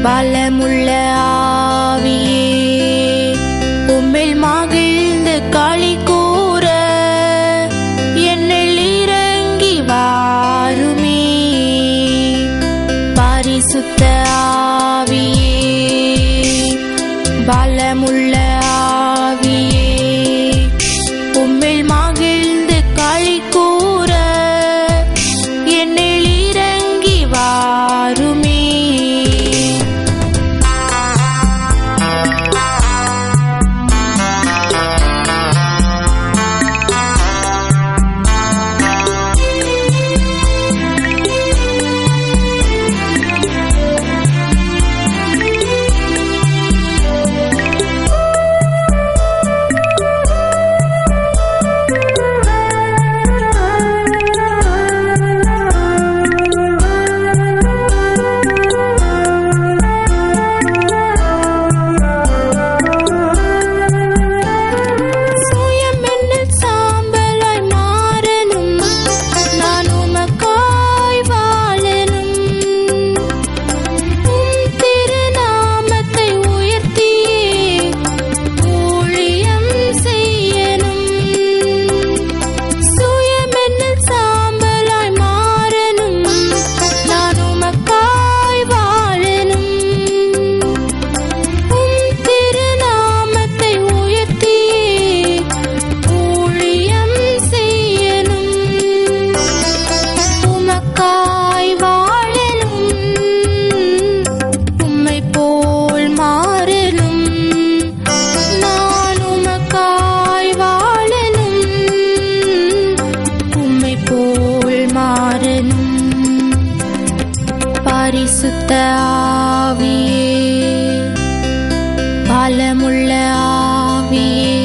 பலமுள்ள ஆவியே உம்மில் மகிழ்ந்து களி கூற என்னில் இறங்கி வாருமே. பரிசுத்த ஆவியே பலமுள்ள ஆவியே உம்மில் மகிழ்ந்து களி கூற என்னில் இறங்கி வாருமே. பரிசுத்த ஆவியே பலமுள்ள ஆவியே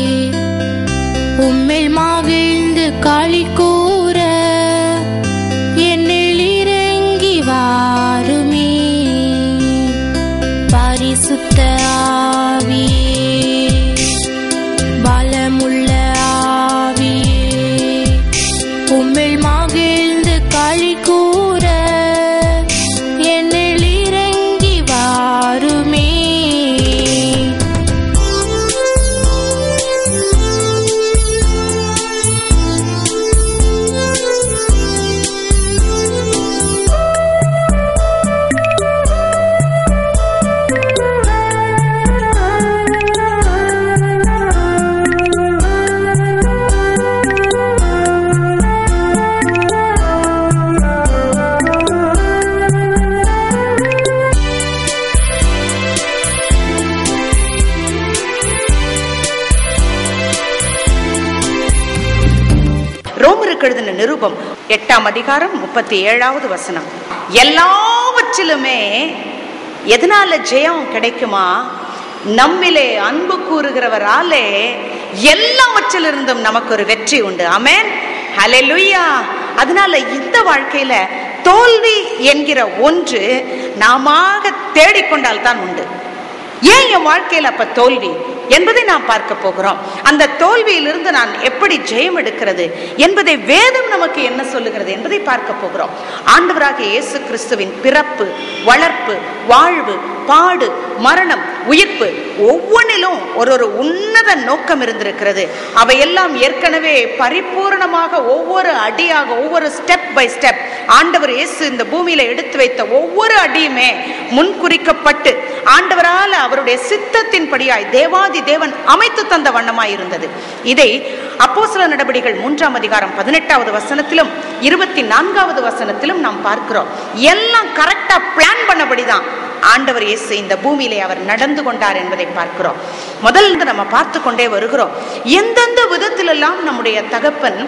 உம்மில் மகிழ்ந்து களி கூற என்னில் இறங்கி வாருமே. பரிசுத்த ஆவியே பலமுள்ள ஆவியே உம்மில் மகிழ்ந்து களி கூற என்னில் இறங்கி வாருமே. ரோமருக்கு எழுதின நிருபம் 8ஆம் அதிகாரம் 37வது வசனம். எல்லாவற்றிலுமே எதனால ஜெயம் கிடைக்குமா? நம்மிலே அன்பு கூறுகிறவராலே எல்லாவற்றிலிருந்தும் நமக்கு ஒரு வெற்றி உண்டு. ஆமென், ஹல்லேலூயா. அதனால இந்த வாழ்க்கையில தோல்வி என்கிற ஒன்று நாம தேடிக்கொண்டால் தான் உண்டு. ஏன் என் வாழ்க்கையில் அப்ப தோல்வி என்பதை நாம் பார்க்க போகிறோம். அந்த தோல்வியிலிருந்து நான் எப்படி ஜெயம் எடுக்கிறது என்பதை வேதம் நமக்கு என்ன சொல்லுகிறது என்பதை பார்க்க போகிறோம். ஆண்டவராகிய இயேசு கிறிஸ்துவின் பிறப்பு, வளர்ப்பு, வாழ்வு, பாடு, மரணம், உயிர்ப்பு ஒவ்வொன்றிலும் ஒரு உன்னத நோக்கம் இருந்திருக்கிறது. அவையெல்லாம் ஏற்கனவே பரிபூர்ணமாக ஒவ்வொரு அடியாக ஒவ்வொரு ஸ்டெப் பை ஸ்டெப் ஆண்டவர் இயேசு இந்த பூமியில எடுத்து வைத்த ஒவ்வொரு அடியுமே முன்குறிக்கப்பட்டு ஆண்டவரால் அவருடைய சித்தத்தின்படியாய் தேவாதி தேவன் அமைத்து தந்த வண்ணமாய் இருந்தது. இதை அப்போஸ்தலர் நடபடிகள் 3ஆம் அதிகாரம் 18வது வசனத்திலும் 24வது வசனத்திலும் நாம் பார்க்கிறோம். எல்லாம் கரெக்டா பிளான் பண்ணபடிதான் ஆண்டவர் இயேசு இந்த பூமியிலே அவர் நடந்து கொண்டார் என்பதை பார்க்கிறோம். முதல்ல நம்ம பார்த்து கொண்டே வருகிறோம். எந்தெந்த விதத்திலெல்லாம் நம்முடைய தகப்பன்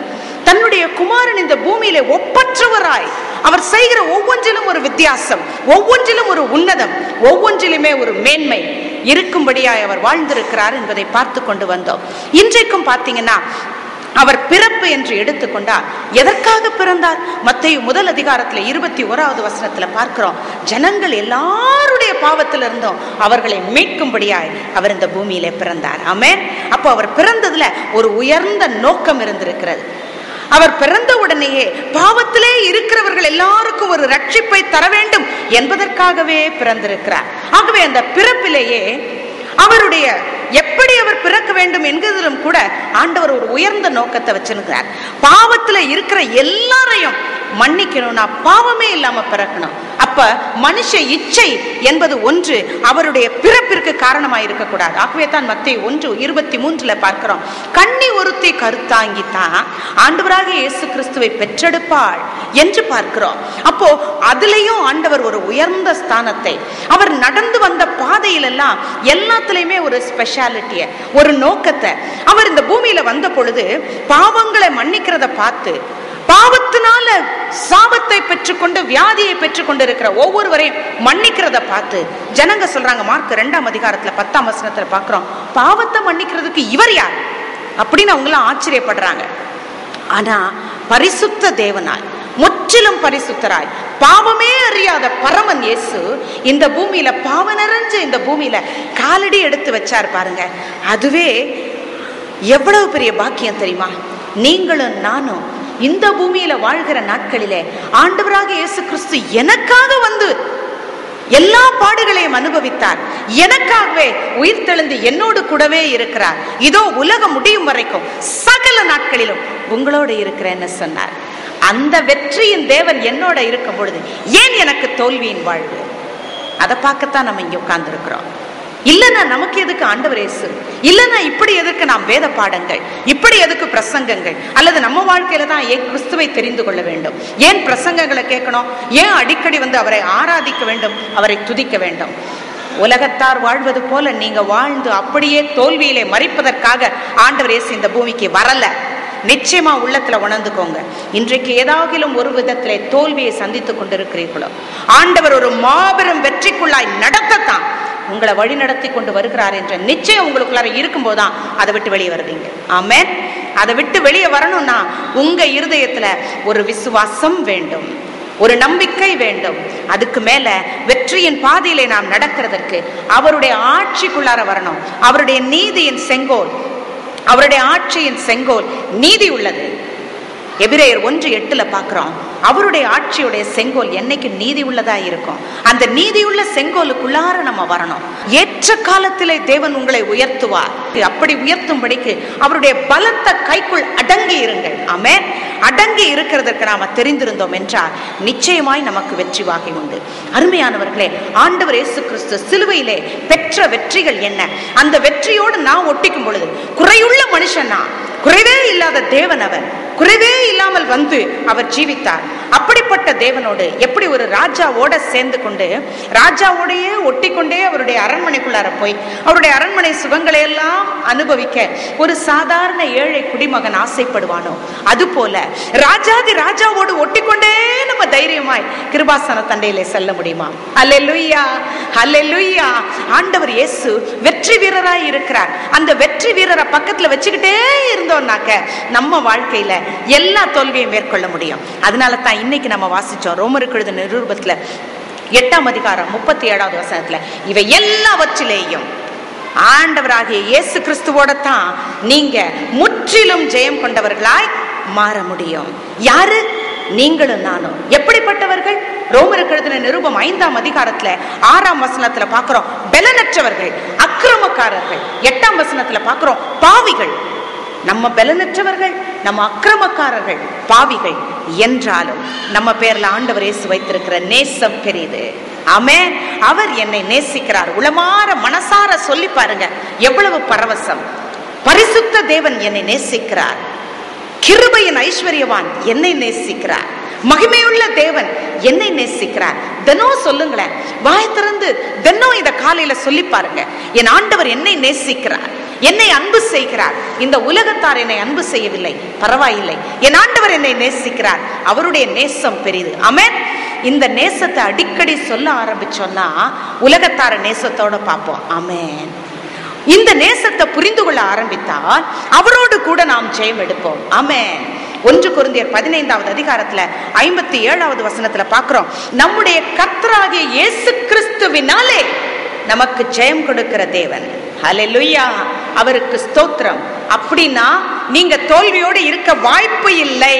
தன்னுடைய குமாரன் இந்த பூமியிலே ஒப்பற்றவராய் அவர் செய்கிற ஒவ்வொன்றிலும் ஒரு வித்தியாசம், ஒவ்வொன்றிலும் ஒரு உன்னதம், ஒவ்வொன்றிலுமே ஒரு மேன்மை இருக்கும்படியாய் அவர் வாழ்ந்திருக்கிறார் என்பதை பார்த்து கொண்டு வந்தோம். இன்றைக்கும் பார்த்தீங்கன்னா அவர் பிறப்பு என்று எடுத்துக்கொண்டார். எதற்காக பிறந்தார்? மத்தேயு 1 அதிகாரத்துல 21வது வசனத்துல பார்க்கிறோம். ஜனங்கள் எல்லாருடைய பாவத்திலிருந்தும் அவர்களை மீட்கும்படியாய் அவர் இந்த பூமியிலே பிறந்தார். ஆமென். அப்போ அவர் பிறந்ததுல ஒரு உயர்ந்த நோக்கம் இருந்திருக்கிறது. அவர் பிறந்த உடனேயே பாவத்திலே இருக்கிறவர்கள் எல்லாருக்கும் ஒரு ரட்சிப்பை தர வேண்டும் என்பதற்காகவே பிறந்திருக்கிறார். ஆகவே அந்த பிறப்பிலேயே அவருடைய எப்படி அவர் பிறக்க வேண்டும் என்கிறதிலும் கூட ஆண்டவர் ஒரு உயர்ந்த நோக்கத்தை வச்சிருக்கிறார். பாவத்துல இருக்கிற எல்லாரையும் மன்னிக்கணும்னா பாவமே இல்லாம பிறக்கணும். அப்ப மனுஷ இச்சை என்பது ஒன்று அவருடைய பிறப்பிற்கு காரணமாக இருக்கக்கூடாது. ஆகவே தான் மத்தேயு 1:23 பார்க்கிறோம், கன்னி ஒருத்தி கருத்தாங்கித்தான் ஆண்டவராகிய இயேசு கிறிஸ்துவை பெற்றெடுப்பாள் என்று பார்க்கிறோம். அப்போ அதுலயும் ஆண்டவர் ஒரு உயர்ந்த ஸ்தானத்தை, அவர் நடந்து வந்த பாதையில எல்லாம் எல்லாத்திலையுமே ஒரு ஸ்பெஷாலிட்டிய, ஒரு நோக்கத்தை, அவர் இந்த பூமியில வந்த பொழுது பாவங்களை மன்னிக்கிறத பார்த்து, பாவத்தினால சாபத்தை பெற்றுக்கொண்டு வியாதியை பெற்றுக்கொண்டு இருக்கிற ஒவ்வொருவரையும் மன்னிக்கிறத பார்த்து ஜனங்க சொல்றாங்க. மார்க் 2:10 பார்க்கிறோம், பாவத்தை மன்னிக்கிறதுக்கு இவர் யார் அப்படின்னு அவங்க ஆச்சரியப்படுறாங்க. ஆனா பரிசுத்த தேவனாய், முற்றிலும் பரிசுத்தராய், பாவமே அறியாத பரமன் இயேசு இந்த பூமியில, பாவ நிறைஞ்ச இந்த பூமியில காலடி எடுத்து வச்சார் பாருங்க. அதுவே எவ்வளவு பெரிய பாக்கியம் தெரியுமா? நீங்களும் நானும் இந்த பூமியில வாழ்கிற நாட்களிலே ஆண்டவராக இயேசு கிறிஸ்து எனக்காக வந்து எல்லா பாடுகளையும் அனுபவித்தார். எனக்காகவே உயிர் தெழுந்து என்னோடு கூடவே இருக்கிறார். இதோ உலகம் முடியும் வரைக்கும் சகல நாட்களிலும் உங்களோடு இருக்கிறேன்னு சொன்னார். அந்த வெற்றியின் தேவன் என்னோட இருக்கும் பொழுது ஏன் எனக்கு தோல்வியின் வாழ்வு? அதை பார்க்கத்தான் நம்ம இங்க உட்கார்ந்து இருக்கிறோம். இல்லைன்னா நமக்கு எதுக்கு ஆண்டவர் இயேசு? இல்லைன்னா இப்படி எதுக்கு நாம் வேத பாடங்கள், இப்படி எதுக்கு பிரசங்கங்கள்? அல்லது நம்ம வாழ்க்கையில தான் ஏன் கிறிஸ்துவை தெரிந்து கொள்ள வேண்டும்? ஏன் பிரசங்கங்களை கேட்கணும்? ஏன் அடிக்கடி வந்து அவரை ஆராதிக்க வேண்டும், அவரை துதிக்க வேண்டும்? உலகத்தார் வாழ்வது போல நீங்க வாழ்ந்து அப்படியே தோல்வியிலே மறிப்பதற்காக ஆண்டவர் இயேசு இந்த பூமிக்கு வரல. நிச்சயமா உள்ளத்துல உணர்ந்துக்கோங்க. இன்றைக்கு ஏதாகிலும் ஒரு விதத்திலே தோல்வியை சந்தித்துக் கொண்டிருக்கிறீர்களோ, ஆண்டவர் ஒரு மாபெரும் வெற்றிக்குள்ளாய் நடத்தத்தான் உங்களை வழி நடத்தி கொண்டு வருகிறார் என்ற நிச்சயம் உங்களுக்குள்ளார இருக்கும் போதுதான் அதை விட்டு வெளியே வருவீங்க. ஆமென். அதை விட்டு வெளியே வரணும்னா உங்க இருதயத்துல ஒரு விசுவாசம் வேண்டும், ஒரு நம்பிக்கை வேண்டும். அதுக்கு மேல வெற்றியின் பாதையிலே நாம் நடக்கிறதற்கு அவருடைய ஆட்சிக்குள்ளார வரணும். அவருடைய நீதியின் செங்கோல், அவருடைய ஆட்சியின் செங்கோல் நீதி உள்ளது. எபிரேயர் 1:8 பார்க்கிறோம், அவருடைய ஆட்சியுடைய செங்கோல் என்னைக்கு நீதி உள்ளதா இருக்கும். அந்த நீதியுள்ள செங்கோலுக்குள்ளார நம்ம வரணும். ஏற்ற காலத்திலே தேவன் உங்களை உயர்த்துவார். அப்படி உயர்த்தும்படிக்கு அவருடைய பலத்த கைக்குள் அடங்கி இருங்கள். ஆமென். அடங்கி இருக்கிறதற்கு நாம தெரிந்திருந்தோம் என்றால் நிச்சயமாய் நமக்கு வெற்றி வாகை உண்டு. அருமையானவர்களே, ஆண்டவர் இயேசு கிறிஸ்து சிலுவையிலே பெற்ற வெற்றிகள் என்ன? அந்த வெற்றியோடு நான் ஒட்டிக்கும் பொழுது குறையுள்ள மனுஷனா, குறைவே இல்லாத தேவன் அவர், குறைவே இல்லாமல் வந்து அவர் ஜீவித்தார். அப்படிப்பட்ட தேவனோடு எப்படி ஒரு ராஜாவோட சேர்ந்து கொண்டு ராஜாவோடையே ஒட்டி கொண்டே அவருடைய அரண்மனைக்குள்ளார போய் அவருடைய அரண்மனை சுகங்களை எல்லாம் அனுபவிக்க ஒரு சாதாரண ஏழை குடிமகன் ஆசைப்படுவானோ, அது போல ராஜாதி ராஜாவோடு ஒட்டிக்கொண்டே நம்ம தைரியமாய் கிருபாசன தண்டையிலே செல்ல முடியுமா? அல்லேலூயா, அல்லேலூயா. ஆண்டவர் இயேசு வெற்றி வீரராய் இருக்கிறார். அந்த வெற்றி வீரரை பக்கத்துல வச்சுக்கிட்டே இருந்தோம்னாக்க நம்ம வாழ்க்கையில எல்லா தோல்வியும் மேற்கொள்ள முடியும். அதனால தான் இன்னைக்கு நம்ம வாசிச்சோம் ரோமருக்கு எழுதின நிருபத்துல 8:37 இவை எல்லாவற்றிலேயும் ஆண்டவராகிய இயேசு கிறிஸ்துவோட தான் நீங்க முற்றிலும் ஜெயம் கொண்டவர்களாய் மாற முடியும். யாரு? நீங்களும் நானும். எப்படிப்பட்டவர்கள்? ரோமருக்கு எழுதின நிருபம் 5:6 பார்க்கிறோம் பலனற்றவர்கள், அக்கிரமக்காரர்கள். 8 பார்க்கிறோம் பாவிகள். நம்ம பலனற்றவர்கள், நம்ம அக்கிரமக்காரர்கள், பாவிகள் என்றாலும் நம்ம பேர்ல ஆண்டவர் இயேசு வைத்திருக்கிற நேசம் பெரியது. ஆமென். அவர் என்னை நேசிக்கிறார். உளமாற மனசார சொல்லி பாருங்க, எவ்வளவு பரவசம். பரிசுத்த தேவன் என்னை நேசிக்கிறார். கிருபையின் ஐஸ்வர்யவான் என்னை நேசிக்கிறார். மகிமையுள்ள தேவன் என்னை நேசிக்கிறார். தினம் சொல்லுங்களேன், வாய் திறந்து தினம் இத காலையில சொல்லி பாருங்க. என் ஆண்டவர் என்னை நேசிக்கிறார், என்னை அன்பு செய்கிறார். இந்த உலகத்தார் என்னை அன்பு செய்யவில்லை, பரவாயில்லை. என் ஆண்டவர் என்னை நேசிக்கிறார். அவருடைய நேசம் பெரிது. ஆமென். இந்த நேசத்தை அடிக்கடி சொல்ல ஆரம்பிச்சோம்னா உலகத்தார நேசத்தோட பார்ப்போம். ஆமென். இந்த நேசத்தை புரிந்து கொள்ள ஆரம்பித்தால் அவரோடு கூட நாம் ஜெயம் எடுப்போம். ஆமென். 1 கொரிந்தியர் 15:57 பார்க்கிறோம், நம்முடைய கர்த்தராகிய இயேசு கிறிஸ்துவினாலே நமக்கு ஜெயம் கொடுக்கிற தேவன். ஹல்லேலூயா, அவருக்கு ஸ்தோத்திரம். அப்படின்னா நீங்க தோல்வியோடு இருக்க வாய்ப்பு இல்லை.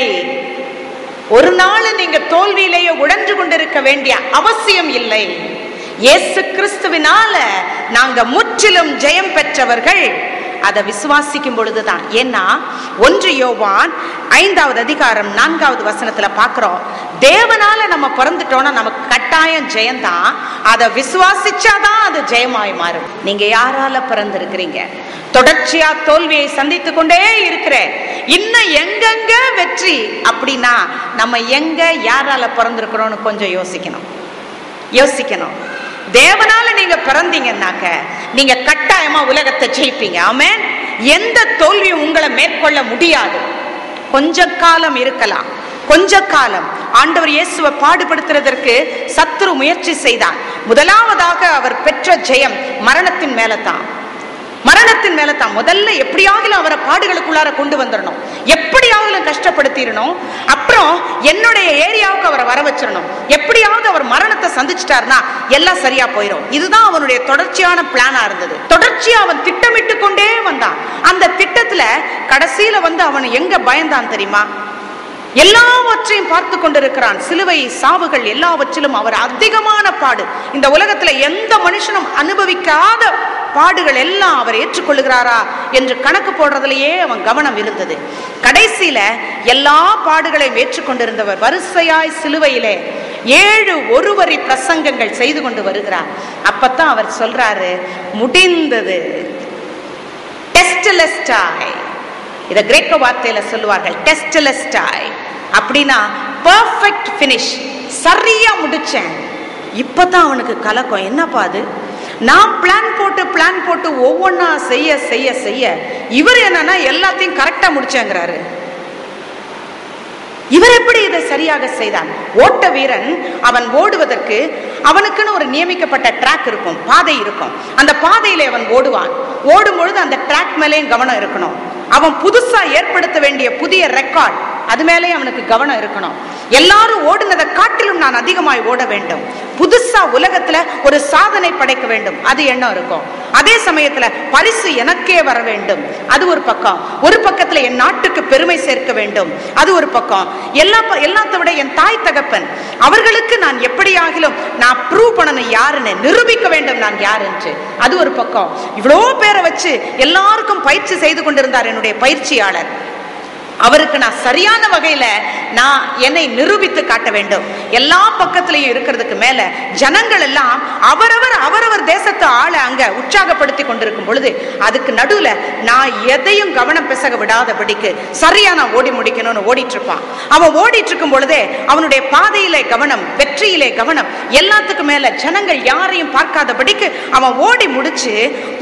ஒரு நாள் நீங்க தோல்வியிலேயே உழன்று கொண்டிருக்க வேண்டிய அவசியம் இல்லை. இயேசு கிறிஸ்துவினால நாங்க முற்றிலும் ஜெயம் பெற்றவர்கள். அதை விசுவாசிக்கும் பொழுதுதான். ஏன்னா 1 யோவான் 5வது அதிகாரம் 4வது வசனத்துல பாக்குறோம், தேவனால நம்ம பிறந்துட்டோம்னா நமக்கு கட்டாயம் ஜெயம்தான். அதை விசுவாசிச்சாதான் அது ஜெயமாய் மாறும். நீங்க யாரால பிறந்திருக்கிறீங்க? தொடர்ச்சியா தோல்வியை சந்தித்து கொண்டே இருக்கிற இன்னும் எங்கெங்க வெற்றி அப்படின்னா நம்ம எங்க யாரால பிறந்திருக்கிறோம்னு கொஞ்சம் யோசிக்கணும். தேவனால நீங்க பிறந்தீங்கன்னாக்க நீங்க கட்டாயமா உலகத்தை ஜெயிப்பீங்க. ஆமென். எந்த தோல்வியும் உங்களை மேற்கொள்ள முடியாது. கொஞ்ச காலம் இருக்கலாம், கொஞ்ச காலம். ஆண்டவர் இயேசுவை பாடுபடுத்துறதற்கு சத்துரு முயற்சி செய்தார். முதலாவதாக அவர் பெற்ற ஜெயம் மரணத்தின் மேலதான். முதல்ல எப்படியாவது அவரை பாடுகளுக்குள்ளார கொண்டு வந்துடணும், எப்படியாவது கஷ்டப்படுத்திடணும். அப்புறம் என்னுடைய ஏரியாவுக்கு அவரை வர வச்சிடணும். எப்படியாவது அவர் மரணத்தை சந்திச்சிட்டாருன்னா எல்லாம் சரியா போயிடும். இதுதான் அவனுடைய தொடர்ச்சியான பிளானா இருந்தது. தொடர்ச்சியா அவன் திட்டமிட்டு கொண்டே வந்தான். அந்த திட்டத்துல கடைசியில அவன் எங்க பயந்தான் தெரியுமா? எல்லாவற்றையும் பார்த்து கொண்டிருக்கிறான். சிலுவை சாவுகள் எல்லாவற்றிலும் அவர் அதிகமான பாடு, இந்த உலகத்துல எந்த மனுஷனும் அனுபவிக்காத பாடுகள் எல்லாம் அவர் ஏற்றுக்கொள்கிறாரா என்று கணக்கு போடுறதுலயே அவன் கவனம் இருந்தது. கடைசியில எல்லா பாடுகளையும் ஏற்றுக்கொண்டிருந்தவர் வரிசையாய் சிலுவையிலே 7 ஒருவரி பிரசங்கங்கள் செய்து கொண்டு வருகிறார். அப்பத்தான் அவர் சொல்றாரு, முடிந்தது. டெஸ்டலெஸ்டாய், இத கிரேக்க வார்த்தையில சொல்லுவார்கள் டெஸ்டலெஸ்டாய். அப்படின்னா பெர்ஃபெக்ட் ஃபினிஷ், சரியா முடிச்சேன். இப்பதான் அவனுக்கு கலக்கம். என்னப்பா அது? நான் பிளான் போட்டு ஒவ்வொன்னா செய்ய இவர் என்னன்னா எல்லாத்தையும் கரெக்டா முடிச்சேங்கிறாரு. இவர் எப்படி இதை சரியாக செய்தான்? ஓட்ட வீரன் அவன் ஓடுவதற்கு அவனுக்குன்னு ஒரு நியமிக்கப்பட்ட ட்ராக் இருக்கும், பாதை இருக்கும். அந்த பாதையில அவன் ஓடுவான். ஓடும் பொழுது அந்த ட்ராக் மேலேயும் கவனம் இருக்கணும். அவன் புதுசா ஏற்படுத்த வேண்டிய புதிய ரெக்கார்ட், அது மேலே அவனுக்கு கவனம் இருக்கணும். எல்லாரும் ஓடுனதை காட்டிலும் நான் அதிகமாய் ஓட வேண்டும், புதுசா உலகத்துல ஒரு சாதனை படைக்க வேண்டும், அது எண்ணம் இருக்கும். அதே சமயத்துல பரிசு எனக்கே வர வேண்டும், அது ஒரு பக்கம். ஒரு பக்கத்துல என் நாட்டுக்கு பெருமை சேர்க்க வேண்டும், அது ஒரு பக்கம். எல்லாத்த விட என் தாய் தகப்பன் அவர்களுக்கு நான் எப்படியாகிலும் நான் ப்ரூவ் பண்ணணும், யாருன்னு நிரூபிக்க வேண்டும் நான் யார் என்று, அது ஒரு பக்கம். இவ்வளோ பேரை வச்சு எல்லாருக்கும் பயிற்சி செய்து கொண்டிருந்தார் என்னுடைய பயிற்சியாளர். அவருக்கு நான் சரியான வகையில நான் என்னை நிரூபித்து காட்ட வேண்டும். எல்லா பக்கத்திலையும் இருக்கிறதுக்கு மேல ஜனங்கள் எல்லாம் அவரவர் தேசத்தை ஆள அங்க உற்சாகப்படுத்தி கொண்டிருக்கும் பொழுது அதுக்கு நடுவுல நான் எதையும் கவனம் பிசக விடாதபடிக்கு சரியா நான் ஓடி முடிக்கணும்னு ஓடிட்டு இருப்பான். அவன் ஓடிட்டு இருக்கும் பொழுதே அவனுடைய பாதையிலே கவனம், வெற்றியிலே கவனம், எல்லாத்துக்கும் மேல ஜனங்கள் யாரையும் பார்க்காதபடிக்கு அவன் ஓடி முடிச்சு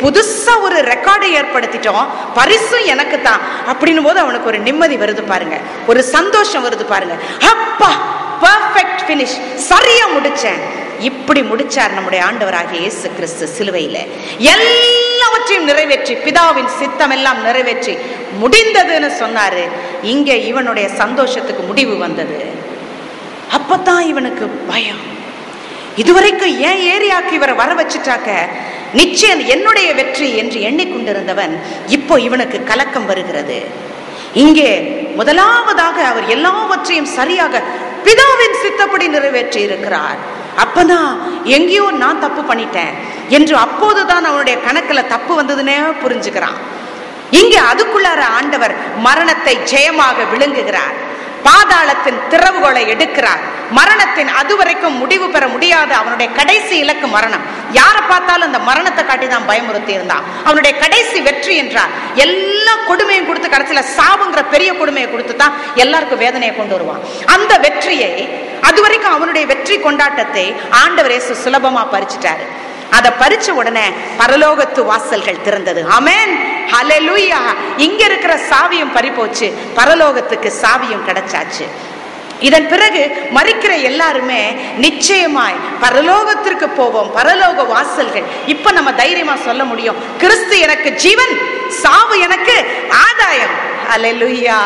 புதுசா ஒரு ரெக்கார்டை ஏற்படுத்திட்டோம், பரிசும் எனக்கு தான் அப்படின்னும் போது அவனுக்கு ஒரு நிம்மதி வருது பாருங்க, ஒரு சந்தோஷம் வருது பாருங்க. அப்பா, பெர்ஃபெக்ட் ஃபினிஷ், சரியா முடிச்சேன். இப்படி முடிச்சார் நம்முடைய ஆண்டவராகிய இயேசு கிறிஸ்து சிலுவையில. எல்லாவற்றையும் நிறைவேற்றி, பிதாவின் சித்தம் எல்லாம் நிறைவேற்றி முடிந்ததுன்னு சொன்னாரு. இங்க இவனுடைய சந்தோஷத்துக்கு முடிவு வந்தது. அப்பதான் இவனுக்கு பயம். இதுவரைக்கும் ஏன் ஏரியாக்கு இவரை வர வச்சுட்டாக்க நிச்சயம் என்னுடைய வெற்றி என்று எண்ணிக்கொண்டிருந்தவன் இப்போ இவனுக்கு கலக்கம் வருகிறது. இங்கே முதலாவதாக அவர் எல்லாவற்றையும் சரியாக பிதாவின் சித்தப்படி நிறைவேற்றி இருக்கிறார். அப்பதான் எங்கேயோ நான் தப்பு பண்ணிட்டேன் என்று அப்போதுதான் அவனுடைய கணக்குல தப்பு வந்ததுன்னே புரிஞ்சுக்கிறான். இங்கே அதுக்குள்ளார ஆண்டவர் மரணத்தை ஜெயமாக விழுங்குகிறார், பாதாளத்தின் திறவுகோலை எடுக்கிறார். மரணத்தின் அதுவரைக்கும் முடிவு பெற முடியாத அவனுடைய கடைசி இலக்கு மரணம். யாரை பார்த்தாலும் அந்த மரணத்தை காட்டி தான் பயமுறுத்தி இருந்தான். அவனுடைய கடைசி வெற்றி என்றார் எல்லா கொடுமையும் கொடுத்து கடைசியில சாவுங்கிற பெரிய கொடுமையை கொடுத்து தான் எல்லாருக்கும் வேதனையை கொண்டு வருவான். அந்த வெற்றியை, அதுவரைக்கும் அவனுடைய வெற்றி கொண்டாட்டத்தை ஆண்டவர் இயேசு சுலபமா பறிச்சிட்டாரு. அதை பறிச்ச உடனே பரலோகத்து வாசல்கள் திறந்தது. ஆமென், ஹல்லேலூயா. இங்க இருக்கிற சாவியும் பறிப்போச்சு, பரலோகத்துக்கு சாவியும் கிடைச்சாச்சு. இதன் பிறகு மரிக்கிற எல்லாருமே நிச்சயமாய் பரலோகத்திற்கு போவோம். பரலோக வாசல்கள் இப்ப நம்ம தைரியமா சொல்ல முடியும், கிறிஸ்து எனக்கு ஜீவன், சாவு எனக்கு ஆதாயம். ஹல்லேலூயா.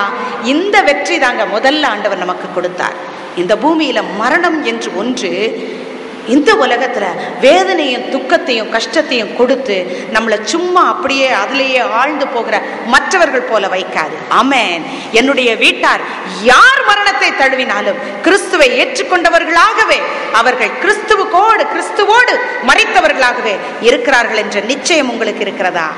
இந்த வெற்றி தாங்க முதல்ல ஆண்டவர் நமக்கு கொடுத்தார். இந்த பூமியில மரணம் என்று ஒன்று இந்த உலகத்துல வேதனையும் துக்கத்தையும் கஷ்டத்தையும் கொடுத்து நம்மளை சும்மா அப்படியே அதிலேயே ஆழ்ந்து போகிற மற்றவர்கள் போல வைக்காது. ஆமென். என்னுடைய வீட்டார் யார் மரணத்தை தழுவினாலும் கிறிஸ்துவை ஏற்றுக்கொண்டவர்களாகவே அவர்கள் கிறிஸ்துவோடு மரித்தவர்களாகவே இருக்கிறார்கள் என்ற நிச்சயம் உங்களுக்கு இருக்கிறதா?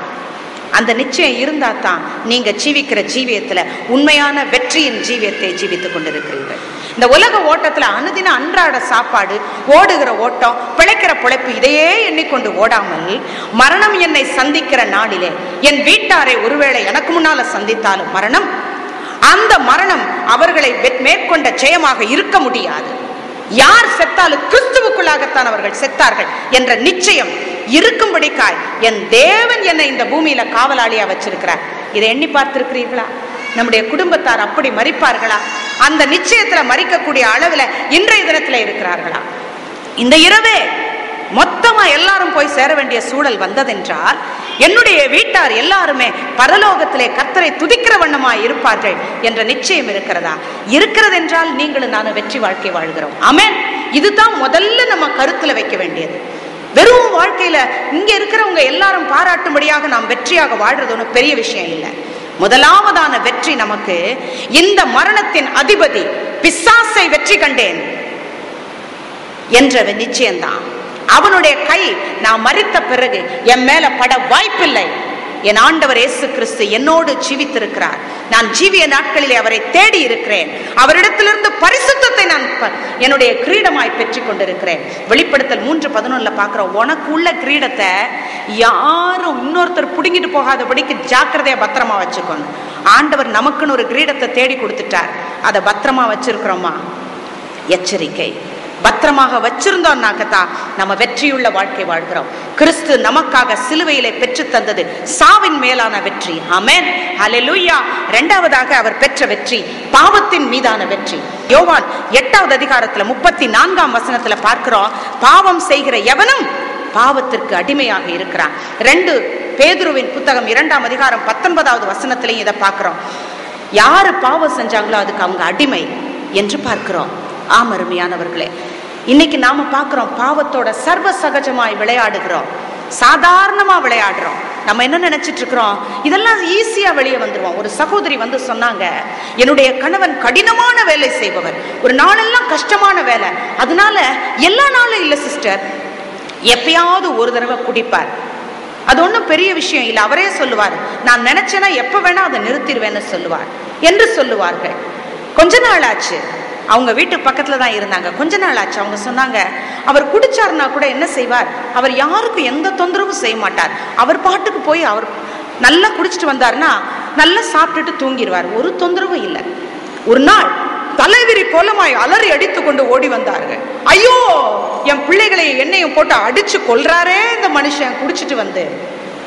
அந்த நிச்சயம் இருந்தா தான் நீங்க ஜீவிக்கிற ஜீவியத்துல உண்மையான வெற்றியின் ஜீவியத்தை ஜீவித்துக் கொண்டிருக்கிறீர்கள். இந்த உலக ஓட்டத்துல அனுதின அன்றாட சாப்பாடு, ஓடுகிற ஓட்டம், பிழைக்கிற பிழைப்பு, இதையே எண்ணிக்கொண்டு ஓடாமல் மரணம் என்னை சந்திக்கிற நாளிலே என் வீட்டாரை ஒருவேளை எனக்கு முன்னால சந்தித்தாலும் அந்த மரணம் அவர்களை மேற்கொண்ட ஜெயமாக இருக்க முடியாது. யார் செத்தாலும் கிறிஸ்துவுக்குள்ளாகத்தான் அவர்கள் செத்தார்கள் என்ற நிச்சயம் இருக்கும்படிக்காய் என் தேவன் என்னை இந்த பூமியில காவலாளியா வச்சிருக்கிறார். இதை எண்ணி பார்த்திருக்கிறீர்களா? நம்முடைய குடும்பத்தார் அப்படி மரிப்பார்களா? அந்த நிச்சயத்துல மரிக்கக்கூடிய அளவுல இன்றைய தினத்துல இருக்கிறார்களா? இந்த இரவே மொத்தமா எல்லாரும் போய் சேர வேண்டிய சூழல் வந்ததென்றால் என்னுடைய வீட்டார் எல்லாருமே பரலோகத்திலே கர்த்தரை துதிக்கிற வண்ணமாய் இருப்பார்கள் என்ற நிச்சயம் இருக்கிறதா? இருக்கிறது என்றால் நீங்களும் நானும் வெற்றி வாழ்க்கை வாழ்கிறோம். ஆமென். இதுதான் முதல்ல நம்ம கருத்துல வைக்க வேண்டியது. வெறும் வாழ்க்கையில இங்க இருக்கிறவங்க எல்லாரும் பாராட்டும்படியாக நாம் வெற்றியாக வாழ்றது ஒன்றும் பெரிய விஷயம் இல்லை. முதலாவதான வெற்றி நமக்கு இந்த மரணத்தின் அதிபதி பிசாசை வெற்றி கண்டேன் என்ற நிச்சயம்தான். அவனுடைய கை நான் மரித்த பிறகு என் மேல பட வாய்ப்பில்லை. என் ஆண்டவர் இயேசு கிறிஸ்து என்னோடு ஜீவித்திருக்கிறார். நான் ஜீவிய நாட்களிலே அவரை தேடி இருக்கிறேன். அவரிடத்திலிருந்து பரிசுத்தத்தை நான் என்னுடைய கிரீடமாய் பெற்றுக் கொண்டிருக்கிறேன். வெளிப்படுத்தல் 3:11 பார்க்கிறோம். உனக்கு உள்ள கிரீடத்தை யாரும் இன்னொருத்தர் புடுங்கிட்டு போகாதபடிக்கு ஜாக்கிரதையா பத்திரமா வச்சுக்கணும். ஆண்டவர் நமக்குன்னு ஒரு கிரீடத்தை தேடி கொடுத்துட்டார். அதை பத்திரமா வச்சிருக்கிறோமா? எச்சரிக்கை. பத்திரமாக வச்சிருந்தோம்னாக்கத்தான் நம்ம வெற்றியுள்ள வாழ்க்கை வாழ்கிறோம். கிறிஸ்து நமக்காக சிலுவையிலே பெற்று தந்தது சாவின் மேலான வெற்றி. ஆமென். ஹல்லேலூயா. இரண்டாவதாக அவர் பெற்ற வெற்றி பாவத்தின் மீதான வெற்றி. யோவான் 8வது அதிகாரத்துல 34ஆம் வசனத்துல பார்க்கிறோம். பாவம் செய்கிற எவனும் பாவத்திற்கு அடிமையாக இருக்கிறான். 2 பேதுருவின் புத்தகம் 2ஆம் அதிகாரம் 19வது வசனத்திலையும் இதை பார்க்கிறோம். யாரு பாவம் செஞ்சாங்களோ அதுக்கு அவங்க அடிமை என்று பார்க்கிறோம். அருமையானவர்களே, இன்னைக்கு நாம பார்க்கிறோம் பாவத்தோட சர்வ சகஜமாய் விளையாடுகிறோம். சாதாரணமா விளையாடுறோம். நம்ம என்ன நினைச்சிட்டு இருக்கிறோம்? இதெல்லாம் ஈஸியா வெளியே வந்துருவோம். ஒரு சகோதரி வந்து சொன்னாங்க, என்னுடைய கணவன் கடினமான வேலை செய்பவர், ஒரு நாளெல்லாம் கஷ்டமான வேலை, அதனால எல்லா நாளும் இல்ல சிஸ்டர், எப்பயாவது ஒரு தடவை குடிப்பார். அது ஒன்றும் பெரிய விஷயம் இல்லை. அவரே சொல்லுவார், நான் நினைச்சேன்னா எப்ப வேணா அதை நிறுத்திடுவேன்னு சொல்லுவார் என்று சொல்லுவார்கள். கொஞ்ச நாள் ஆச்சு, அவங்க வீட்டு பக்கத்துல தான் இருந்தாங்க. கொஞ்ச நாள் ஆச்சு, அவங்க சொன்னாங்க, அவர் குடிச்சாருன்னா கூட என்ன செய்வார், அவர் யாருக்கும் எந்த தொந்தரவும் செய்ய மாட்டார். அவர் பாட்டுக்கு போய் அவர் நல்லா குடிச்சிட்டு வந்தாருன்னா நல்லா சாப்பிட்டுட்டு தூங்கிடுவார், ஒரு தொந்தரவும் இல்லை. ஒரு நாள் தலைவிரி கோலமாய் அலறி அடித்து கொண்டு ஓடி வந்தார்கள். ஐயோ, என் பிள்ளைகளை என்னையும் போட்டு அடிச்சு கொல்றாரே இந்த மனுஷன் குடிச்சிட்டு வந்து.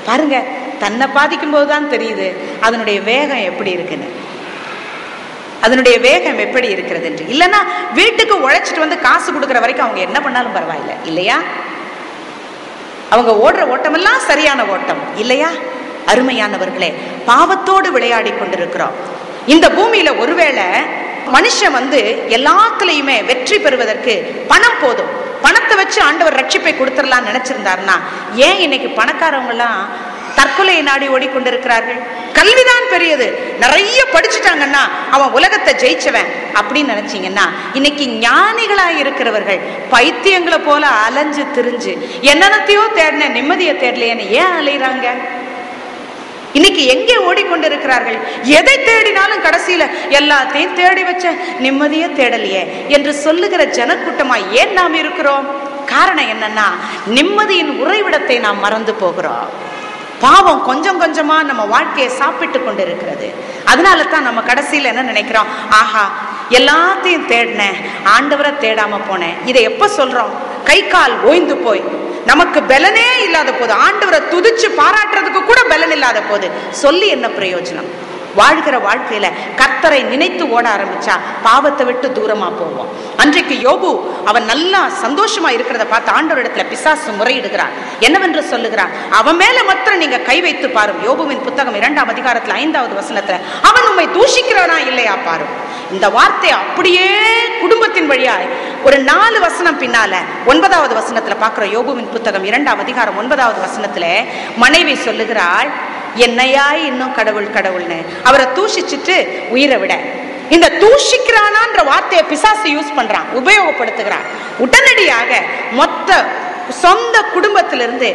பாருங்க, தன்னை பாதிக்கும் போதுதான் தெரியுது அதனுடைய வேகம் எப்படி இருக்குன்னு, அதனுடைய வேகம் எப்படி இருக்கிறது என்று. இல்லைன்னா வீட்டுக்கு உழைச்சிட்டு வந்து காசு கொடுக்குற வரைக்கும் அவங்க என்ன பண்ணாலும் பரவாயில்லை இல்லையா? அவங்க ஓடுற ஓட்டமெல்லாம் சரியான ஓட்டம் இல்லையா? அருமையானவர்களே, பாவத்தோடு விளையாடி கொண்டிருக்கிறோம். இந்த பூமியில ஒருவேளை மனுஷன் வந்து எல்லாத்துலயுமே வெற்றி பெறுவதற்கு பணம் போதும், பணத்தை வச்சு ஆண்டவர் ரட்சிப்பை கொடுத்துடலாம்னு நினைச்சிருந்தாருன்னா ஏன் இன்னைக்கு பணக்காரவங்க எல்லாம் தற்கொலையை நாடி ஓடிக்கொண்டிருக்கிறார்கள்? கல்விதான் பெரியது, நிறைய படிச்சுட்டாங்கன்னா அவன் உலகத்தை ஜெயிச்சவன் அப்படின்னு நினைச்சீங்கன்னா இன்னைக்கு ஞானிகளா இருக்கிறவர்கள் பைத்தியங்களை போல அலைஞ்சு திரிஞ்சு என்னென்னத்தையோ தேடின நிம்மதியை தேடலையேன்னு ஏன் அலைகிறாங்க? இன்னைக்கு எங்கே ஓடிக்கொண்டிருக்கிறார்கள்? எதை தேடினாலும் கடைசியில எல்லாத்தையும் தேடி வச்ச நிம்மதியை தேடலையே என்று சொல்லுகிற ஜனக்கூட்டமாய் ஏன் நாம் இருக்கிறோம்? காரணம் என்னன்னா, நிம்மதியின் உறைவிடத்தை நாம் மறந்து போகிறோம். பாவம் கொஞ்சம் கொஞ்சமா நம்ம வாழ்க்கையை சாப்பிட்டு கொண்டு இருக்கிறது. அதனால தான் நம்ம கடைசியில என்ன நினைக்கிறோம், ஆஹா எல்லாத்தையும் தேடினேன், ஆண்டவரை தேடாம போனேன். இதை எப்ப சொல்றோம்? கை கால் ஓய்ந்து போய் நமக்கு பலனே இல்லாத போது, ஆண்டவரை துதிச்சு பாராட்டுறதுக்கு கூட பலன் இல்லாத போது சொல்லி என்ன பிரயோஜனம்? வாழ்கிற வாழ்க்கையில கர்த்தரை நினைத்து ஓட ஆரம்பிச்சா பாவத்தை விட்டு தூரமா போவோம். அன்றைக்கு யோபு அவன் நல்லா சந்தோஷமா இருக்கிறத பார்த்து ஆண்டவரிடத்துல பிசாசு முறையிடுகிறான். என்னவென்று சொல்லுகிறான், அவன் மேல மாத்திரம் நீங்க கை வைத்து பாரும். யோபுவின் புத்தகம் 2ஆம் அதிகாரத்துல 5வது வசனத்துல, அவன் உம்மை தூஷிக்கிறானா இல்லையா பாரும். இந்த வார்த்தை அப்படியே குடும்பத்தின் வழியாய் ஒரு 4 வசனம் பின்னால 9வது வசனத்துல பார்க்கிறோம். யோபுவின் புத்தகம் 2ஆம் அதிகாரம் 9வது வசனத்துல மனைவி சொல்லுகிறாள், என்னையாய் இன்னும் கடவுள் கடவுள்னு அவரை தூஷிச்சுட்டு உயிரை விட. இந்த தூஷிக்கிறானான்ற வார்த்தையை பிசாசு யூஸ் பண்றான், உபயோகப்படுத்துகிறான். உடனடியாக மொத்த சொந்த குடும்பத்திலிருந்து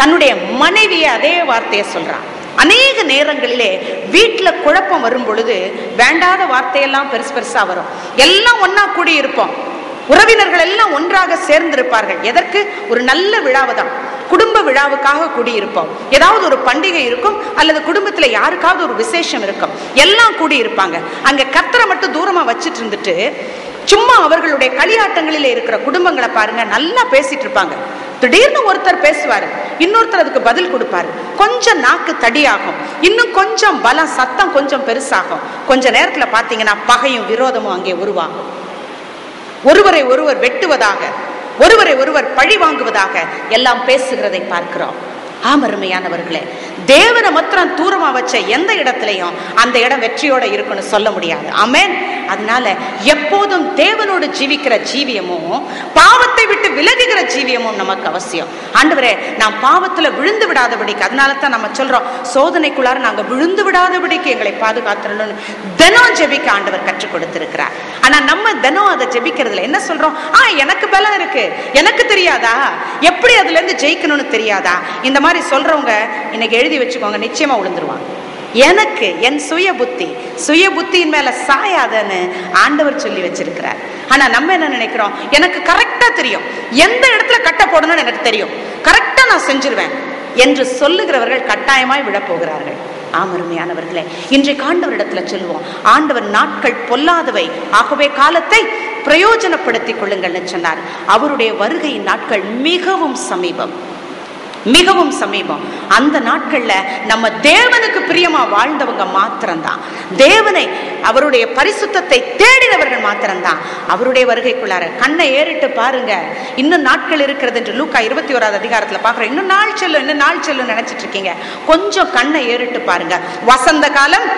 தன்னுடைய மனைவியை அதே வார்த்தையை சொல்றான். அநேக நேரங்களிலே வீட்டுல குழப்பம் வரும் பொழுது வேண்டாத வார்த்தையெல்லாம் பெருசு பெருசா வரும். எல்லாம் ஒன்னா கூடி இருப்போம், உறவினர்கள் எல்லாம் ஒன்றாக சேர்ந்திருப்பார்கள். எதற்கு? ஒரு நல்ல விழாவை தான், குடும்ப விழாவுக்காக கூடியிருப்போம். ஏதாவது ஒரு பண்டிகை இருக்கும் அல்லது குடும்பத்துல யாருக்காவது ஒரு விசேஷம் இருக்கும், எல்லாம் கூடி இருப்பாங்க. அங்க கர்த்தரை மட்டும் தூரமா வச்சிட்டு இருந்துட்டு சும்மா அவர்களுடைய களியாட்டங்களிலே இருக்கிற குடும்பங்களை பாருங்க, நல்லா பேசிட்டு இருப்பாங்க. திடீர்னு ஒருத்தர் பேசுவாரு, இன்னொருத்தர் அதுக்கு பதில் கொடுப்பாரு. கொஞ்சம் நாக்கு தடியாகும், இன்னும் கொஞ்சம் பலம், சத்தம் கொஞ்சம் பெருசாகும். கொஞ்ச நேரத்துல பாத்தீங்கன்னா பகையும் விரோதமும் அங்கே உருவாகும். ஒருவரை ஒருவர் வெட்டுவதாக, ஒருவரை ஒருவர் பழி வாங்குவதாக எல்லாம் பேசுகிறதை பார்க்கிறோம். ஆமருமையானவர்களே, தேவனை மாத்திரம் தூரமா வச்ச எந்த இடத்துலையும் அந்த இடம் வெற்றியோட இருக்குன்னு சொல்ல முடியாது. ஆமென். அதனால எப்போதும் தேவனோடு ஜீவிக்கிற ஜீவியமும் பாவத்தை விட்டு விலகுகிற ஜீவியமும் நமக்கு அவசியம். ஆண்டவரே, நாம் பாவத்துல விழுந்து விடாதபடிக்கு, அதனால தான் நம்ம சொல்றோம், சோதனைக்குள்ளார நாங்க விழுந்து விடாதபடிக்கு எங்களை பாதுகாத்துறோம்னு தினம் ஜெபிக்க ஆண்டவர் கற்றுக் கொடுத்திருக்கிறார். ஆனா நம்ம தினம் அதை ஜெபிக்கிறதுல என்ன சொல்றோம், எனக்கு பலம் இருக்கு, எனக்கு தெரியாதா, எப்படி அதுல இருந்து ஜெயிக்கணும்னு தெரியாதா? இந்த மாதிரி சொல்றவங்க இன்னைக்கு எழுதி வச்சுக்கோங்க, நிச்சயமா விழுந்துருவாங்க. எனக்கு என் சுய புத்தியின் மேல சாயாதன்னு ஆண்டவர் சொல்லி வச்சிருக்கிறார். ஆனா நம்ம என்ன நினைக்கிறோம், எனக்கு கரெக்டா தெரியும், எந்த இடத்துல கட்ட போடணும்னு எனக்கு தெரியும், கரெக்டா நான் செஞ்சிருவேன் என்று சொல்லுகிறவர்கள் கட்டாயமாய் விழப்போகிறார்கள். ஆமருமையானவர்களே, இன்றைக்கு ஆண்டவரிடத்துல சொல்லுவோம், ஆண்டவர் நாட்கள் பொல்லாதவை, ஆகவே காலத்தை பிரயோஜனப்படுத்திக் கொள்ளுங்கள்னு சொன்னார். அவருடைய வருகையின் நாட்கள் மிகவும் சமீபம், மிகவும் சமீபம். அந்த நாட்கள்ல நம்ம தேவனுக்கு பிரியமா வாழ்ந்தவங்க மாத்திரம்தான், தேவனை அவருடைய பரிசுத்தத்தை தேடினவர்கள் மாத்திரம்தான் அவருடைய வருகைக்குள்ளார. கண்ணை ஏறிட்டு பாருங்க, இன்னும் நாட்கள் இருக்கிறது என்று லூக்கா 21வது அதிகாரத்துல பாக்குறோம். இன்னும் நாள் செல்லும் நினைச்சிட்டு இருக்கீங்க, கொஞ்சம் கண்ணை ஏறிட்டு பாருங்க. வசந்த காலம்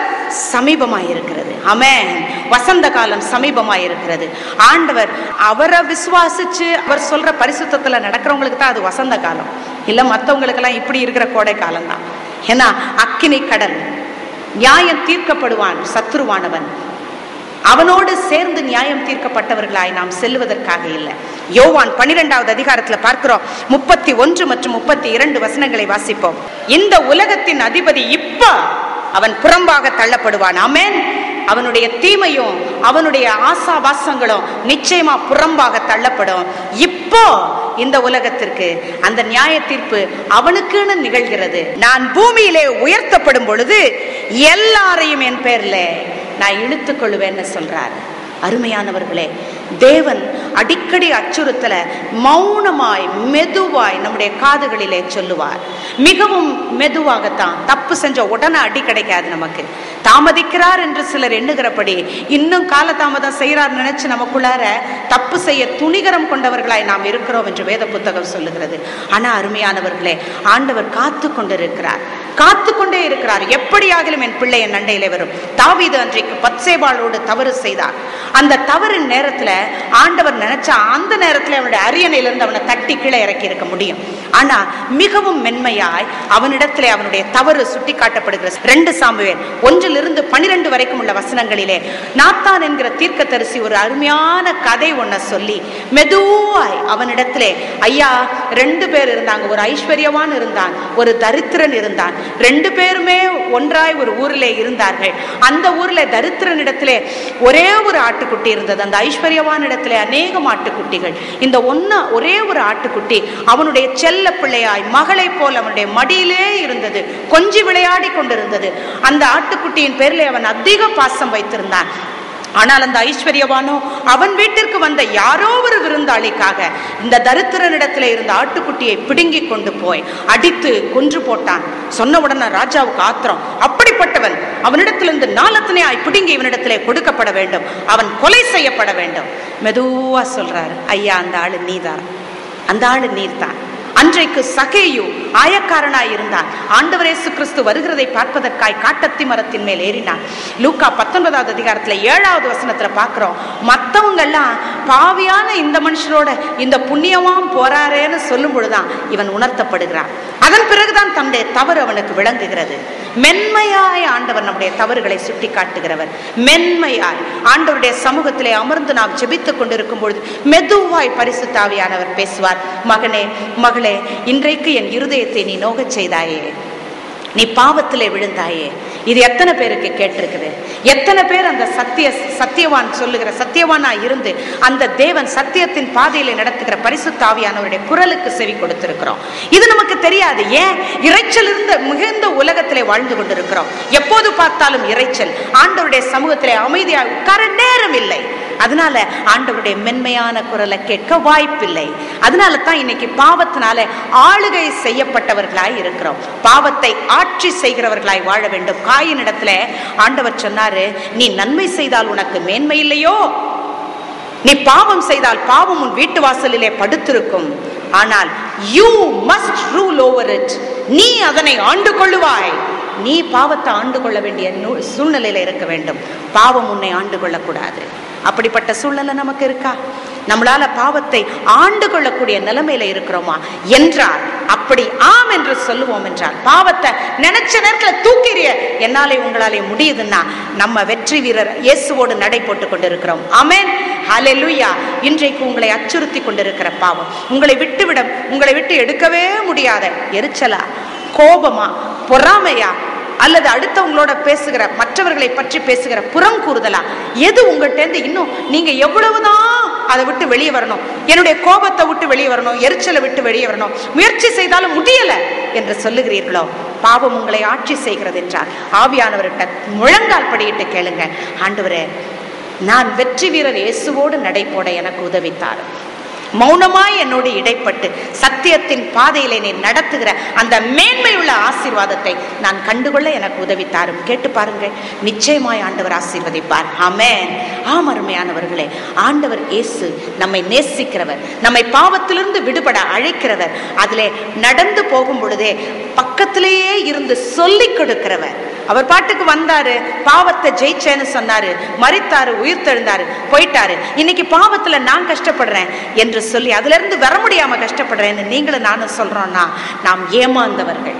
சமீபமாயிருக்கிறது. ஆமென். வசந்த காலம் சமீபமாயிருக்கிறது. ஆண்டவர் அவரை விசுவாசிச்சு அவர் சொல்ற பரிசுத்தத்துல நடக்கிறவங்களுக்கு தான் அது வசந்த காலம். இல்ல மற்றவங்களுக்கெல்லாம் இப்படி இருக்கிற கோடை காலம் தான். ஏன்னா அக்கினி கடல், நியாயம் தீர்க்கப்படுவான் சத்துருவானவன், அவனோடு சேர்ந்து நியாயம் தீர்க்கப்பட்டவர்களாய் நாம் செல்லுவதற்காக இல்லை. யோவான் 12வது அதிகாரத்துல பார்க்கிறோம், 31 மற்றும் 32 வசனங்களை வாசிப்போம். இந்த உலகத்தின் அதிபதி இப்ப அவன் புறம்பாக தள்ளப்படுவான். ஆமென். அவனுடைய தீமையும் அவனுடைய ஆசாபாசங்களும் நிச்சயமா புறம்பாக தள்ளப்படும். இப்போ இந்த உலகத்திற்கு அந்த நியாய தீர்ப்பு அவனுக்குன்னு நிகழ்கிறது. நான் பூமியிலே உயர்த்தப்படும் பொழுது எல்லாரையும் என் பேர்ல நான் இழுத்துக் கொள்வேன்னு சொல்றாரு. அருமையானவர்களே, தேவன் அடிக்கடி அச்சுறுத்தல மௌனமாய் மெதுவாய் நம்முடைய காதுகளிலே சொல்லுவார். மிகவும் மெதுவாகத்தான். தப்பு செஞ்ச உடனே அடி கிடைக்காது நமக்கு. தாமதிக்கிறார் என்று சிலர் எண்ணுகிறபடி இன்னும் காலதாமதம் செய்யறார் நினைச்சு நமக்குள்ளார தப்பு செய்ய துணிகரம் கொண்டவர்களாய் நாம் இருக்கிறோம் என்று வேத புத்தகம் சொல்லுகிறது. ஆனா அருமையானவர்களே, ஆண்டவர் காத்து கொண்டிருக்கிறார், காத்து கொண்டே இருக்கிறார். எப்படியாகிலும் என் பிள்ளை என் அண்டையிலே வரும். தாவீது அன்றைக்கு பத்சேபாளோடு தவறு செய்தார். அந்த தவறின் நேரத்துல ஆண்டவர் நினைச்சா அந்த நேரத்துல அவனுடைய அரியணையிலிருந்து அவனை தட்டி கீழே இறக்கி இருக்க முடியும். ஆனா மிகவும் மென்மையாய் அவனிடத்திலே அவனுடைய தவறு சுட்டி காட்டப்படுகிற 2 சாமுவேல் 1-12 வரைக்கும் உள்ள வசனங்களிலே நாத்தான் என்கிற தீர்க்கதரிசி ஒரு அருமையான கதை ஒன்ன சொல்லி மெதுவாய் அவனிடத்திலே, ஐயா 2 பேர் இருந்தாங்க, ஒரு ஐஸ்வர்யவான் இருந்தான், ஒரு தரித்திரன் இருந்தான். 2 பேருமே ஒன்றாய் ஒரு ஊரிலே இருந்தார்கள். அந்த ஊர்ல தரித்திரனிடத்திலே ஒரே ஒரு ஆட்டுக்குட்டி இருந்தது, அந்த ஐஸ்வர்யவான் இடத்திலே அநேக ஆட்டுக்குட்டிகள். இந்த ஒரே ஒரு ஆட்டுக்குட்டி அவனுடைய செல்ல பிள்ளையாய் மகளை போல் அவனுடைய மடியிலே இருந்தது, கொஞ்சி விளையாடி கொண்டிருந்தது. அந்த ஆட்டுக்குட்டியின் பேரிலே அவன் அதிக பாசம் வைத்திருந்தான். ஆனால் அந்த ஐஸ்வர்யவானோ அவன் வீட்டிற்கு வந்த யாரோ ஒரு விருந்தாளிக்காக இந்த தரித்திரனிடத்திலே இருந்த ஆட்டுக்குட்டியை பிடுங்கி கொண்டு போய் அடித்து கொன்று போட்டான். சொன்ன உடனே ராஜாவுக்கு ஆத்திரம். அப்படிப்பட்டவன் அவனிடத்திலிருந்து நாலத்தனையாய் பிடுங்கி இவனிடத்திலே கொடுக்கப்பட வேண்டும், அவன் கொலை செய்யப்பட வேண்டும். மெதுவா சொல்றாரு, ஐயா அந்த ஆளு நீதான், அந்த ஆளு நீர்தான். அன்றைக்கு சகேயு ஆயக்காரனாய் இருந்தான். ஆண்டவர் இயேசு கிறிஸ்து வருகிறதை பார்ப்பதற்காய் காட்டத்தி மரத்தின் மேல் ஏறினான். லூக்கா 19வது அதிகாரத்துல 7வது வசனத்துல பாக்குறோம், மத்தவங்க எல்லாம் பாவியான இந்த மனுஷனோட இந்த புண்ணியமாம் போறாரேன்னு சொல்லும் பொழுதுதான் இவன் உணர்த்தப்படுகிறான். அதன் பிறகுதான் தன்னுடைய தவறு அவனுக்கு விளங்குகிறது. மென்மையாய் ஆண்டவர் நம்முடைய தவறுகளை சுட்டி காட்டுகிறவர். மென்மையாய் ஆண்டவருடைய சமூகத்திலே அமர்ந்து நாம் ஜெபித்துக் கொண்டிருக்கும் பொழுது மெதுவாய் பரிசுத்த ஆவியானவர் பேசுவார். மகனே மகளே, இன்றைக்கு என் இருதயத்தை நீ நோகச் செய்தாயே, நீ பாவத்திலே விழுந்தாயே. இது எத்தனை பேருக்கு கேட்டிருக்குது? எத்தனை பேர் அந்த சத்தியவான் சொல்லுகிற சத்தியவானா இருந்து அந்த தேவன் சத்தியத்தின் பாதையில நடத்துகிற பரிசுத்த ஆவியானவருடைய குரலுக்கு செவி கொடுத்திருக்கிறோம்? இது நமக்கு தெரியாது. ஏன்? இறைச்சல் இருந்த மிகுந்த உலகத்திலே வாழ்ந்து கொண்டிருக்கிறோம். எப்போது பார்த்தாலும் இறைச்சல். ஆண்டவருடைய சமூகத்திலே அமைதியாக உட்கார நேரம் இல்லை. அதனால ஆண்டவருடைய மென்மையான குரலை கேட்க வாய்ப்பில்லை. அதனால தான் இன்னைக்கு பாவத்தினால ஆளுகை செய்யப்பட்டவர்களாய் இருக்கிறோம். பாவத்தை ஆட்சி செய்கிறவர்களாய் வாழ வேண்டும். காயின் இடத்துல ஆண்டவர் சொன்னாரு, நீ நன்மை செய்தால் உனக்கு மேன்மை இல்லையோ, நீ பாவம் செய்தால் பாவம் உன் வீட்டு வாசலிலே படுத்திருக்கும், ஆனால் you must rule over it, நீ அதனை ஆண்டு கொள்ளுவாய். நீ பாவத்தை ஆண்டு கொள்ள வேண்டிய சூழ்நிலையில இருக்க வேண்டும். பாவம் உன்னை ஆண்டு கொள்ளக்கூடாது. அப்படிப்பட்ட சூழ்நிலை நமக்கு இருக்கா? நம்மளால பாவத்தை ஆண்டு கொள்ளக்கூடிய நிலைமையில இருக்கிறோமா என்றால், அப்படி ஆம் என்று சொல்லுவோம் என்றால், பாவத்தை நினைச்ச நேரத்துல தூக்கிறிய என்னாலே உங்களாலே முடியுதுன்னா நம்ம வெற்றி வீரர் இயேசுவோடு நடை போட்டு கொண்டிருக்கிறோம். ஆமென், ஹல்லேலூயா. இன்றைக்கு உங்களை அச்சுறுத்தி கொண்டிருக்கிற பாவம், உங்களை விட்டு எடுக்கவே முடியாத எரிச்சலா, கோபமா, பொறாமையா, அல்லது அடுத்தவங்களோட பேசுகிற, மற்றவர்களை பற்றி பேசுகிற புறங்கூறுதலா, எது உங்கள்கிட்ட இன்னும் நீங்க எவ்வளவுதான் அதை விட்டு வெளியே வரணும், என்னுடைய கோபத்தை விட்டு வெளியே வரணும், எரிச்சலை விட்டு வெளியே வரணும், முயற்சி செய்தாலும் முடியல என்று சொல்லுகிறீர்களோ, பாவம் உங்களை ஆட்சி செய்கிறது என்றால் ஆவியானவர்கிட்ட முழங்கால் படியிட்டு கேளுங்க, ஆண்டவரே நான் வெற்றி வீரர் இயேசுவோடு நடை போட எனக்கு உதவித்தார். மௌனமாய் என்னோடு இடைப்பட்டு சத்தியத்தின் பாதையிலே நீ நடத்துகிற அந்த மேன்மையுள்ள ஆசீர்வாதத்தை நான் கண்டுகொள்ள எனக்கு உதவித்தாரும். கேட்டு பாருங்கள், நிச்சயமாய் ஆண்டவர் ஆசீர்வதிப்பார். ஆமென். ஆம் அருமையானவர்களே, ஆண்டவர் இயேசு நம்மை நேசிக்கிறவர், நம்மை பாவத்திலிருந்து விடுபட அழைக்கிறவர், அதிலே நடந்து போகும் பொழுதே பக்கத்திலேயே இருந்து சொல்லிக் கொடுக்கிறவர். அவர் பாட்டுக்கு வந்தாரு, பாவத்தை ஜெயிச்சேன்னு சொன்னாரு, மரித்தாரு, உயிர்த்தெழுந்தாரு, போயிட்டாரு. இன்னைக்கு பாவத்துல நான் கஷ்டப்படுறேன் என்று சொல்லி அதுல இருந்து வர முடியாம கஷ்டப்படுறேன்னு நீங்களும் நானும் சொல்றோம்னா நாம் ஏமாந்தவர்கள்.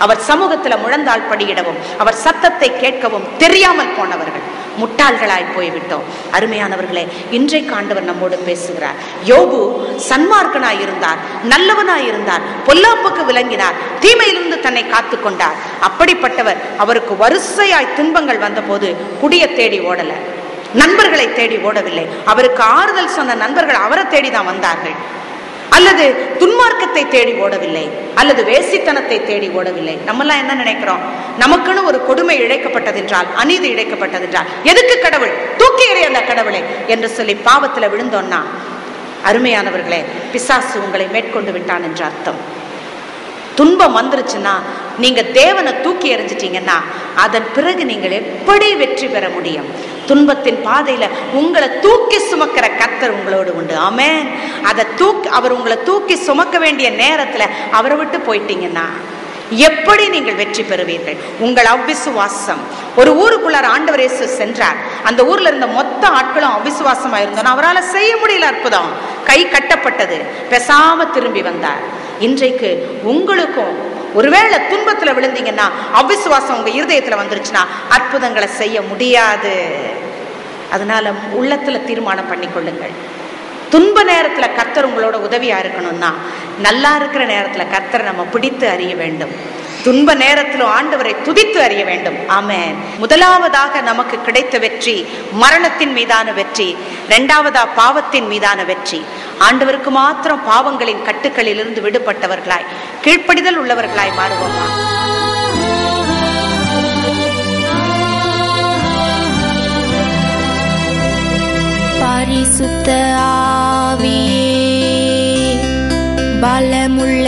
அவர் சமூகத்துல முழந்தாள் படியிடவும் அவர் சத்தத்தை கேட்கவும் தெரியாமல் போனவர்கள், முட்டாள்களாய் போய்விட்டோம். அருமையானவர்களே, இன்றைக்கு ஆண்டவர் நம்மோடு பேசுகிறார். யோபு சன்மார்க்கனாய் இருந்தார், நல்லவனாய் இருந்தார், பொல்லாப்புக்கு விளங்கினார், தீமையிலிருந்து தன்னை காத்து கொண்டார். அப்படிப்பட்டவர் அவருக்கு வரிசையாய் துன்பங்கள் வந்த போது குடிய தேடி ஓடல, நண்பர்களை தேடி ஓடவில்லை. அவருக்கு ஆறுதல் சொன்ன நண்பர்கள் அவரை தேடிதான் வந்தார்கள். அல்லது துன்மார்க்கத்தை தேடி ஓடவில்லை, அல்லது வேசித்தனத்தை தேடி ஓடவில்லை. நம்மெல்லாம் என்ன நினைக்கிறோம்? நமக்குன்னு ஒரு கொடுமை இழைக்கப்பட்டதென்றால், அநீதி இழைக்கப்பட்டதென்றால், எதுக்கு கடவுள், தூக்கி எறிய அந்த கடவுளை என்று சொல்லி பாவத்துல விழுந்தோம்னா, அருமையானவர்களே, பிசாசு உங்களை மேற்கொண்டு விட்டான் என்று அர்த்தம். துன்பம் வந்துருச்சுன்னா, நீங்க தேவனை தூக்கி எறிஞ்சிட்டீங்கன்னா அதன் பிறகு நீங்கள் எப்படி வெற்றி பெற முடியும்? துன்பத்தின் பாதையில உங்களை தூக்கி சுமக்கிற கர்த்தர் உங்களோடு உண்டு. ஆமென். அவர் உங்களை தூக்கி சுமக்க வேண்டிய நேரத்துல அவரை விட்டு போயிட்டீங்கன்னா எப்படி நீங்கள் வெற்றி பெறுவீர்கள்? உங்கள் அவ்விசுவாசம். ஒரு ஊருக்குள்ளார் ஆண்டவர் இயேசு சென்றார். அந்த ஊர்ல இருந்த மொத்த ஆட்களும் அவ்விசுவாசமா இருந்தோம். அவரால் செய்ய முடியல அற்புதம், கை கட்டப்பட்டது, பேசாம திரும்பி வந்தார். இன்றைக்கு உங்களுக்கும் ஒருவேளை துன்பத்துல விழுந்தீங்கன்னா, அவ்விசுவாசம் உங்க இருதயத்துல வந்துருச்சுன்னா அற்புதங்களை செய்ய முடியாது. அதனால உள்ளத்துல தீர்மானம் பண்ணிக்கொள்ளுங்கள். துன்ப நேரத்துல கர்த்தர் உங்களோட உதவியா இருக்கணும்னா, நல்லா இருக்கிற நேரத்துல கர்த்தரை நம்ம பிடித்து அறிய வேண்டும். துன்ப நேரத்திலும் ஆண்டவரை துதித்து அறிய வேண்டும். ஆமென். முதலாவதாக நமக்கு கிடைத்த வெற்றி மரணத்தின் மீதான வெற்றி, இரண்டாவதா பாவத்தின் மீதான வெற்றி. ஆண்டவருக்கு மாத்திரம் பாவங்களின் கட்டுக்களில் இருந்து விடுபட்டவர்களாய் கீழ்ப்படிதல் உள்ளவர்களாய் மாறுவோமா? பரிசுத்த ஆவியே பலமுள்ள